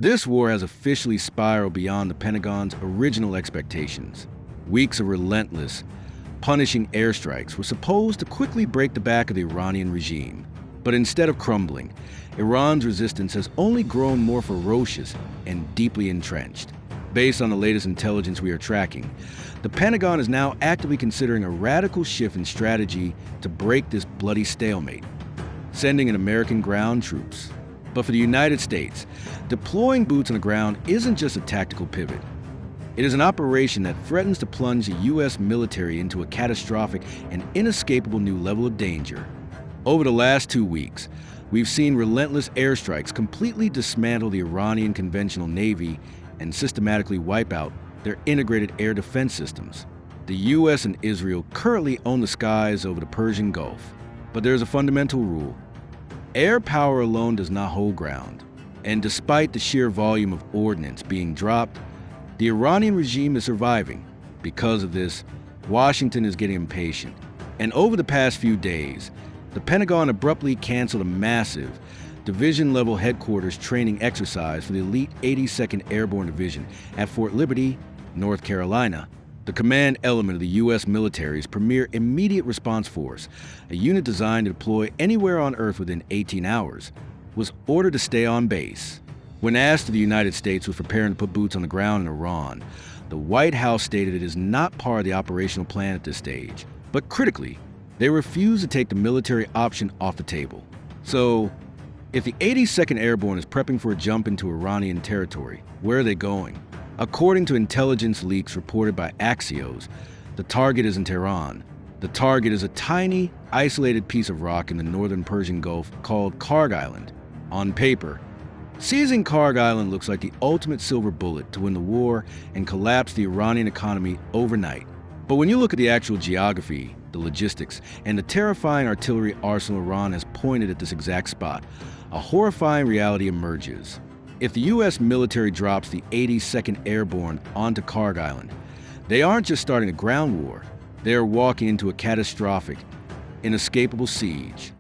This war has officially spiraled beyond the Pentagon's original expectations. Weeks of relentless, punishing airstrikes were supposed to quickly break the back of the Iranian regime. But instead of crumbling, Iran's resistance has only grown more ferocious and deeply entrenched. Based on the latest intelligence we are tracking, the Pentagon is now actively considering a radical shift in strategy to break this bloody stalemate, sending in American ground troops. But for the United States, deploying boots on the ground isn't just a tactical pivot. It is an operation that threatens to plunge the U.S. military into a catastrophic and inescapable new level of danger. Over the last 2 weeks, we've seen relentless airstrikes completely dismantle the Iranian conventional navy and systematically wipe out their integrated air defense systems. The U.S. and Israel currently own the skies over the Persian Gulf. But there's a fundamental rule. Air power alone does not hold ground. And despite the sheer volume of ordnance being dropped, the Iranian regime is surviving. Because of this, Washington is getting impatient. And over the past few days, the Pentagon abruptly canceled a massive, division-level headquarters training exercise for the elite 82nd Airborne Division at Fort Liberty, North Carolina. The command element of the U.S. military's premier immediate response force, a unit designed to deploy anywhere on Earth within 18 hours, was ordered to stay on base. When asked if the United States was preparing to put boots on the ground in Iran, the White House stated it is not part of the operational plan at this stage. But critically, they refused to take the military option off the table. So, if the 82nd Airborne is prepping for a jump into Iranian territory, where are they going? According to intelligence leaks reported by Axios, the target isn't Tehran. The target is a tiny, isolated piece of rock in the northern Persian Gulf called Kharg Island. On paper, seizing Kharg Island looks like the ultimate silver bullet to win the war and collapse the Iranian economy overnight. But when you look at the actual geography, the logistics, and the terrifying artillery arsenal Iran has pointed at this exact spot, a horrifying reality emerges. If the U.S. military drops the 82nd Airborne onto Kharg Island, they aren't just starting a ground war, they are walking into a catastrophic, inescapable siege.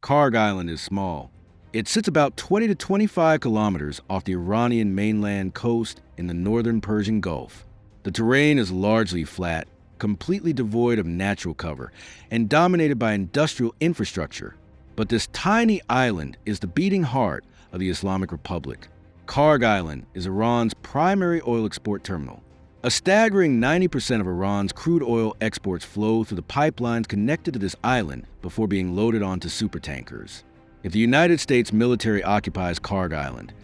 Kharg Island is small. It sits about 20 to 25 kilometers off the Iranian mainland coast in the northern Persian Gulf. The terrain is largely flat, completely devoid of natural cover, and dominated by industrial infrastructure. But this tiny island is the beating heart of the Islamic Republic. Kharg Island is Iran's primary oil export terminal. A staggering 90% of Iran's crude oil exports flow through the pipelines connected to this island before being loaded onto supertankers. If the United States military occupies Kharg Island,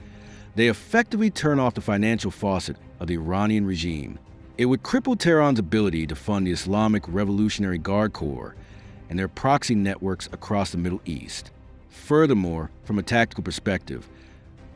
they effectively turn off the financial faucet of the Iranian regime. It would cripple Tehran's ability to fund the Islamic Revolutionary Guard Corps and their proxy networks across the Middle East. Furthermore, from a tactical perspective,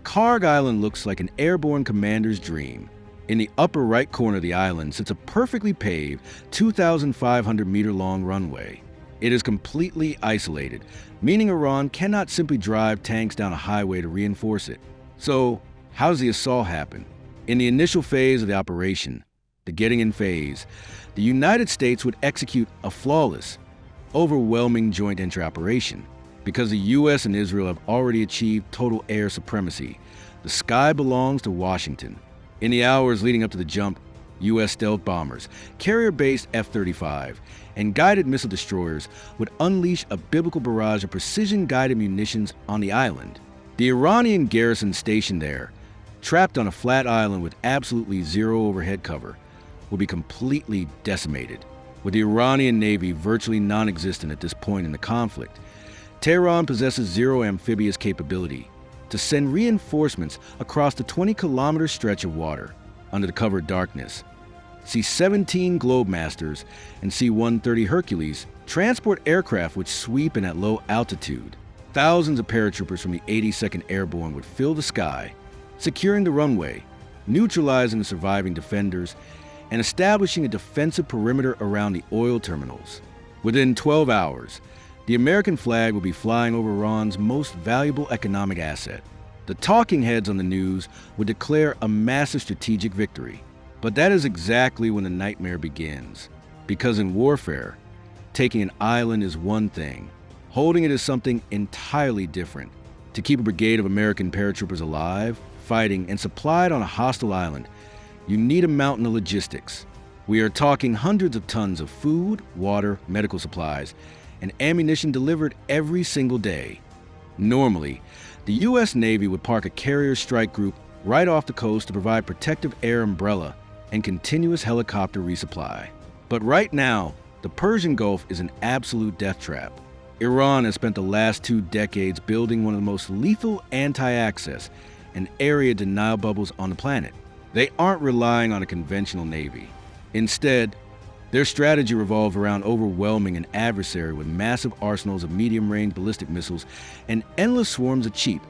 Kharg Island looks like an airborne commander's dream. In the upper right corner of the island sits a perfectly paved, 2,500-meter-long runway. It is completely isolated, meaning Iran cannot simply drive tanks down a highway to reinforce it. So, how does the assault happen? In the initial phase of the operation, the getting-in phase, the United States would execute a flawless, overwhelming joint entry operation. Because the U.S. and Israel have already achieved total air supremacy, the sky belongs to Washington. In the hours leading up to the jump, U.S. stealth bombers, carrier-based F-35, and guided missile destroyers would unleash a biblical barrage of precision-guided munitions on the island. The Iranian garrison stationed there, trapped on a flat island with absolutely zero overhead cover, would be completely decimated. With the Iranian Navy virtually non-existent at this point in the conflict, Tehran possesses zero amphibious capability to send reinforcements across the 20-kilometer stretch of water under the cover of darkness. C-17 Globemasters and C-130 Hercules transport aircraft which sweep in at low altitude. Thousands of paratroopers from the 82nd Airborne would fill the sky, securing the runway, neutralizing the surviving defenders, and establishing a defensive perimeter around the oil terminals. Within 12 hours, the American flag will be flying over Iran's most valuable economic asset. The talking heads on the news would declare a massive strategic victory. But that is exactly when the nightmare begins. Because in warfare, taking an island is one thing. Holding it is something entirely different. To keep a brigade of American paratroopers alive, fighting and supplied on a hostile island, you need a mountain of logistics. We are talking hundreds of tons of food, water, medical supplies, and ammunition delivered every single day. Normally, the U.S. Navy would park a carrier strike group right off the coast to provide protective air umbrella and continuous helicopter resupply. But right now, the Persian Gulf is an absolute death trap. Iran has spent the last 2 decades building one of the most lethal anti-access and area denial bubbles on the planet. They aren't relying on a conventional navy. Instead, their strategy revolves around overwhelming an adversary with massive arsenals of medium-range ballistic missiles and endless swarms of cheap,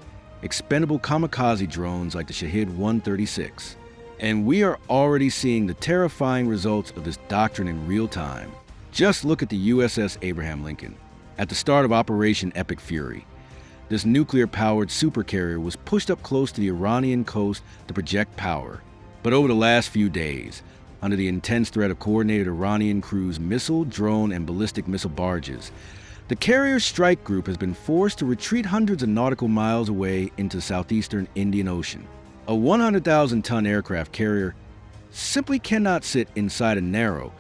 expendable kamikaze drones like the Shahed-136. And we are already seeing the terrifying results of this doctrine in real time. Just look at the USS Abraham Lincoln. At the start of Operation Epic Fury, this nuclear-powered supercarrier was pushed up close to the Iranian coast to project power. But over the last few days, under the intense threat of coordinated Iranian crews, missile, drone, and ballistic missile barges, the carrier strike group has been forced to retreat hundreds of nautical miles away into the southeastern Indian Ocean. A 100,000-ton aircraft carrier simply cannot sit inside a narrow,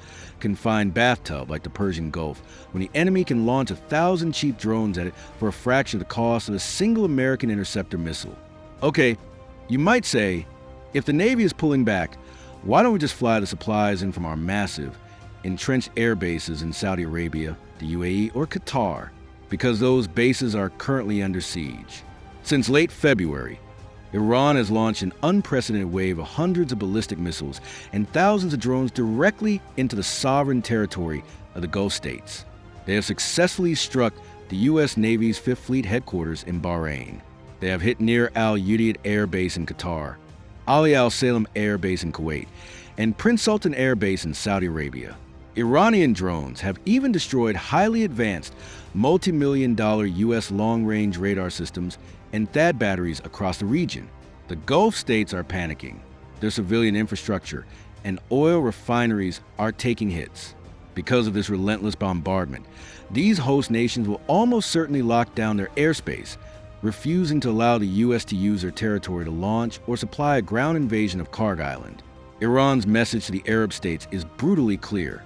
confined bathtub like the Persian Gulf when the enemy can launch 1,000 cheap drones at it for a fraction of the cost of a single American interceptor missile. Okay, you might say, if the Navy is pulling back, why don't we just fly the supplies in from our massive, entrenched air bases in Saudi Arabia, the UAE, or Qatar? Because those bases are currently under siege. Since late February, Iran has launched an unprecedented wave of hundreds of ballistic missiles and thousands of drones directly into the sovereign territory of the Gulf states. They have successfully struck the U.S. Navy's 5th Fleet headquarters in Bahrain. They have hit near Al Udeid Air Base in Qatar, Ali Al Salem Air Base in Kuwait, and Prince Sultan Air Base in Saudi Arabia. Iranian drones have even destroyed highly advanced, multi-million-dollar U.S. long-range radar systems and THAAD batteries across the region. The Gulf states are panicking. Their civilian infrastructure and oil refineries are taking hits. Because of this relentless bombardment, these host nations will almost certainly lock down their airspace, refusing to allow the U.S. to use their territory to launch or supply a ground invasion of Kharg Island. Iran's message to the Arab states is brutally clear.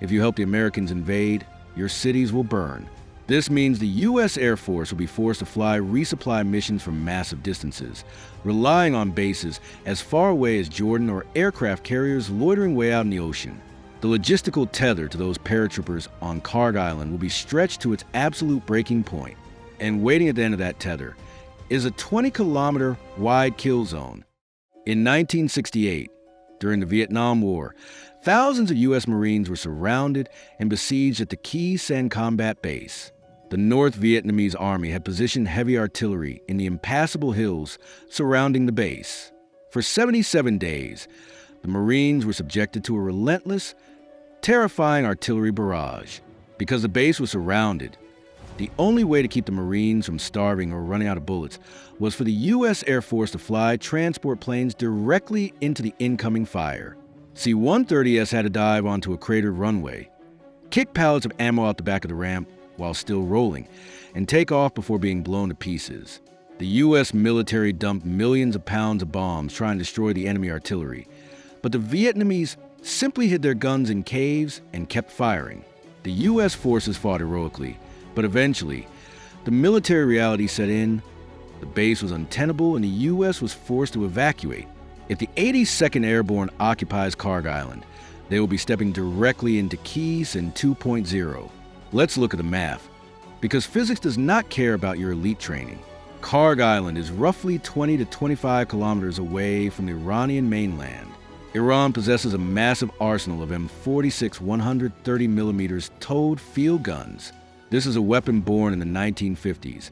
If you help the Americans invade, your cities will burn. This means the U.S. Air Force will be forced to fly resupply missions from massive distances, relying on bases as far away as Jordan or aircraft carriers loitering way out in the ocean. The logistical tether to those paratroopers on Kharg Island will be stretched to its absolute breaking point. And waiting at the end of that tether is a 20-kilometer wide kill zone. In 1968, during the Vietnam War, thousands of U.S. Marines were surrounded and besieged at the Khe Sanh Combat Base. The North Vietnamese Army had positioned heavy artillery in the impassable hills surrounding the base. For 77 days, the Marines were subjected to a relentless, terrifying artillery barrage. Because the base was surrounded, the only way to keep the Marines from starving or running out of bullets was for the U.S. Air Force to fly transport planes directly into the incoming fire. C-130S had to dive onto a cratered runway, kick pallets of ammo out the back of the ramp while still rolling, and take off before being blown to pieces. The U.S. military dumped millions of pounds of bombs trying to destroy the enemy artillery, but the Vietnamese simply hid their guns in caves and kept firing. The U.S. forces fought heroically, but eventually, the military reality set in, the base was untenable, and the U.S. was forced to evacuate. If the 82nd Airborne occupies Kharg Island, they will be stepping directly into Khe Sanh 2.0. Let's look at the math, because physics does not care about your elite training. Kharg Island is roughly 20 to 25 kilometers away from the Iranian mainland. Iran possesses a massive arsenal of M46 130mm towed field guns. This is a weapon born in the 1950s,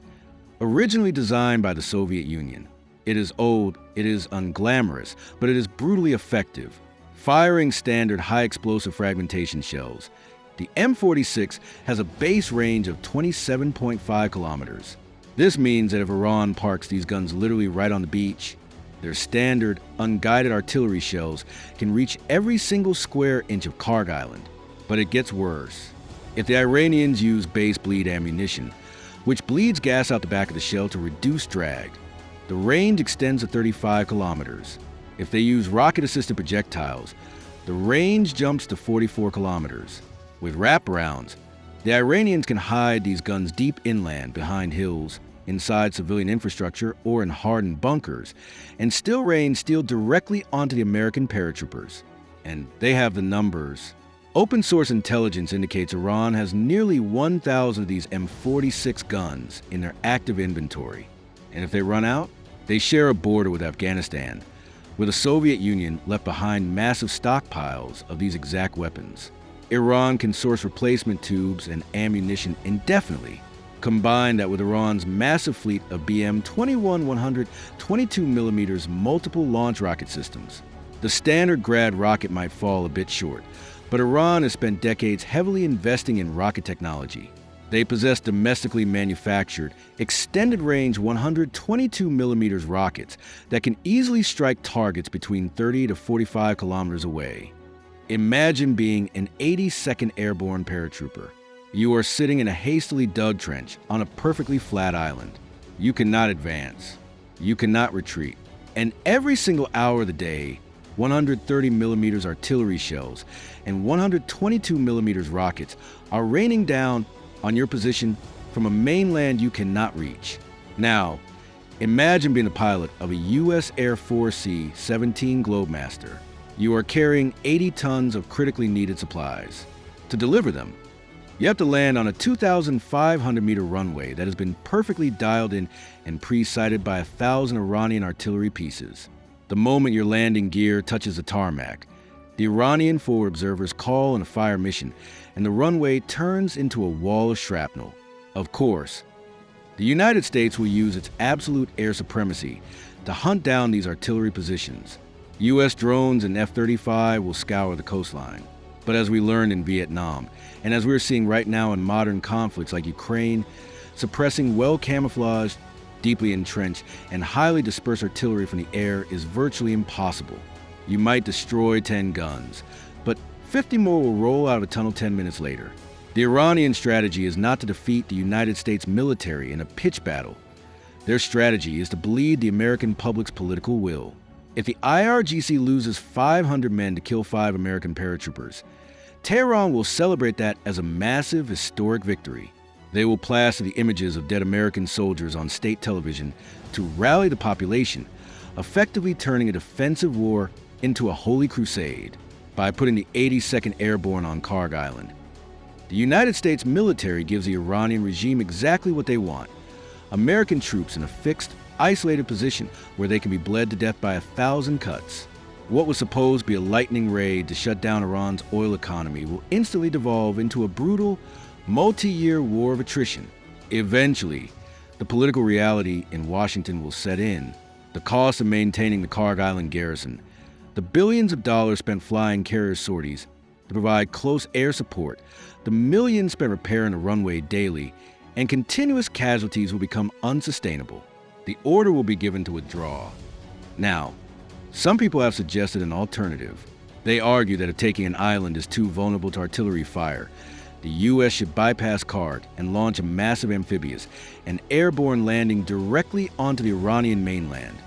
originally designed by the Soviet Union. It is old, it is unglamorous, but it is brutally effective. Firing standard high-explosive fragmentation shells, the M46 has a base range of 27.5 kilometers. This means that if Iran parks these guns literally right on the beach, their standard, unguided artillery shells can reach every single square inch of Kharg Island. But it gets worse. If the Iranians use base bleed ammunition, which bleeds gas out the back of the shell to reduce drag, The range extends to 35 kilometers. If they use rocket-assisted projectiles, the range jumps to 44 kilometers. With wraparounds, the Iranians can hide these guns deep inland behind hills, inside civilian infrastructure, or in hardened bunkers, and still rain steel directly onto the American paratroopers. And they have the numbers. Open source intelligence indicates Iran has nearly 1,000 of these M46 guns in their active inventory. And if they run out, they share a border with Afghanistan, where the Soviet Union left behind massive stockpiles of these exact weapons. Iran can source replacement tubes and ammunition indefinitely. Combine that with Iran's massive fleet of BM-21-100 22mm multiple launch rocket systems. The standard Grad rocket might fall a bit short, but Iran has spent decades heavily investing in rocket technology. They possess domestically manufactured, extended-range 122mm rockets that can easily strike targets between 30 to 45 kilometers away. Imagine being an 82nd Airborne paratrooper. You are sitting in a hastily dug trench on a perfectly flat island. You cannot advance. You cannot retreat. And every single hour of the day, 130mm artillery shells and 122mm rockets are raining down on your position from a mainland you cannot reach. Now, imagine being the pilot of a U.S. Air Force C-17 Globemaster. You are carrying 80 tons of critically needed supplies. To deliver them, you have to land on a 2,500-meter runway that has been perfectly dialed in and pre-sighted by 1,000 Iranian artillery pieces. The moment your landing gear touches the tarmac, the Iranian forward observers call in a fire mission, and the runway turns into a wall of shrapnel. Of course, the United States will use its absolute air supremacy to hunt down these artillery positions. U.S. drones and F-35 will scour the coastline. But as we learned in Vietnam, and as we're seeing right now in modern conflicts like Ukraine, suppressing well-camouflaged, deeply entrenched, and highly dispersed artillery from the air is virtually impossible. You might destroy 10 guns, but 50 more will roll out of a tunnel 10 minutes later. The Iranian strategy is not to defeat the United States military in a pitched battle. Their strategy is to bleed the American public's political will. If the IRGC loses 500 men to kill 5 American paratroopers, Tehran will celebrate that as a massive historic victory. They will plaster the images of dead American soldiers on state television to rally the population, effectively turning a defensive war into a holy crusade by putting the 82nd Airborne on Kharg Island. The United States military gives the Iranian regime exactly what they want: American troops in a fixed, isolated position where they can be bled to death by 1,000 cuts. What was supposed to be a lightning raid to shut down Iran's oil economy will instantly devolve into a brutal, multi-year war of attrition. Eventually, the political reality in Washington will set in. The cost of maintaining the Kharg Island garrison, the billions of dollars spent flying carrier sorties to provide close air support, the millions spent repairing the runway daily, and continuous casualties will become unsustainable. The order will be given to withdraw. Now, some people have suggested an alternative. They argue that if taking an island is too vulnerable to artillery fire, the U.S. should bypass Kharg and launch a massive amphibious and airborne landing directly onto the Iranian mainland,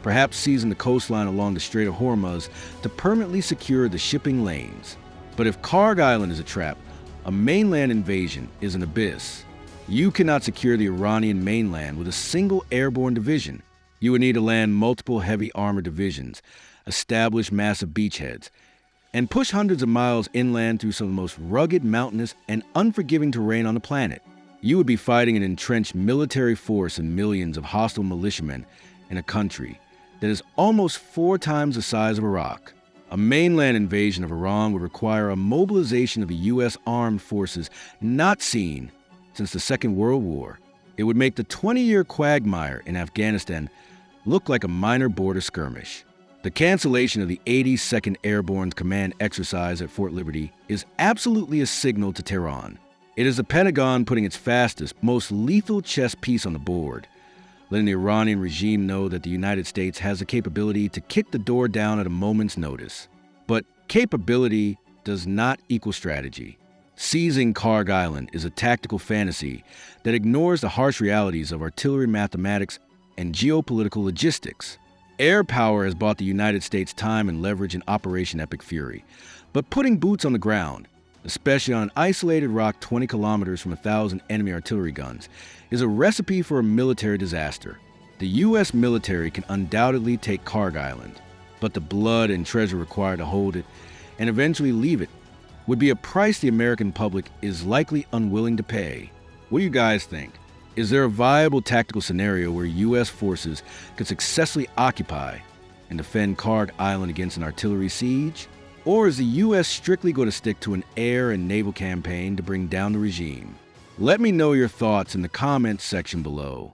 perhaps seizing the coastline along the Strait of Hormuz to permanently secure the shipping lanes. But if Kharg Island is a trap, a mainland invasion is an abyss. You cannot secure the Iranian mainland with a single airborne division. You would need to land multiple heavy armored divisions, establish massive beachheads, and push hundreds of miles inland through some of the most rugged, mountainous, and unforgiving terrain on the planet. You would be fighting an entrenched military force and millions of hostile militiamen in a country that is almost 4 times the size of Iraq. A mainland invasion of Iran would require a mobilization of the U.S. armed forces not seen since the Second World War. It would make the 20-year quagmire in Afghanistan look like a minor border skirmish. The cancellation of the 82nd Airborne's command exercise at Fort Liberty is absolutely a signal to Tehran. It is the Pentagon putting its fastest, most lethal chess piece on the board, letting the Iranian regime know that the United States has the capability to kick the door down at a moment's notice. But capability does not equal strategy. Seizing Kharg Island is a tactical fantasy that ignores the harsh realities of artillery mathematics and geopolitical logistics. Air power has bought the United States time and leverage in Operation Epic Fury. But putting boots on the ground, especially on an isolated rock 20 kilometers from 1,000 enemy artillery guns, is a recipe for a military disaster. The U.S. military can undoubtedly take Kharg Island, but the blood and treasure required to hold it and eventually leave it would be a price the American public is likely unwilling to pay. What do you guys think? Is there a viable tactical scenario where U.S. forces could successfully occupy and defend Kharg Island against an artillery siege? Or is the U.S. strictly going to stick to an air and naval campaign to bring down the regime? Let me know your thoughts in the comments section below.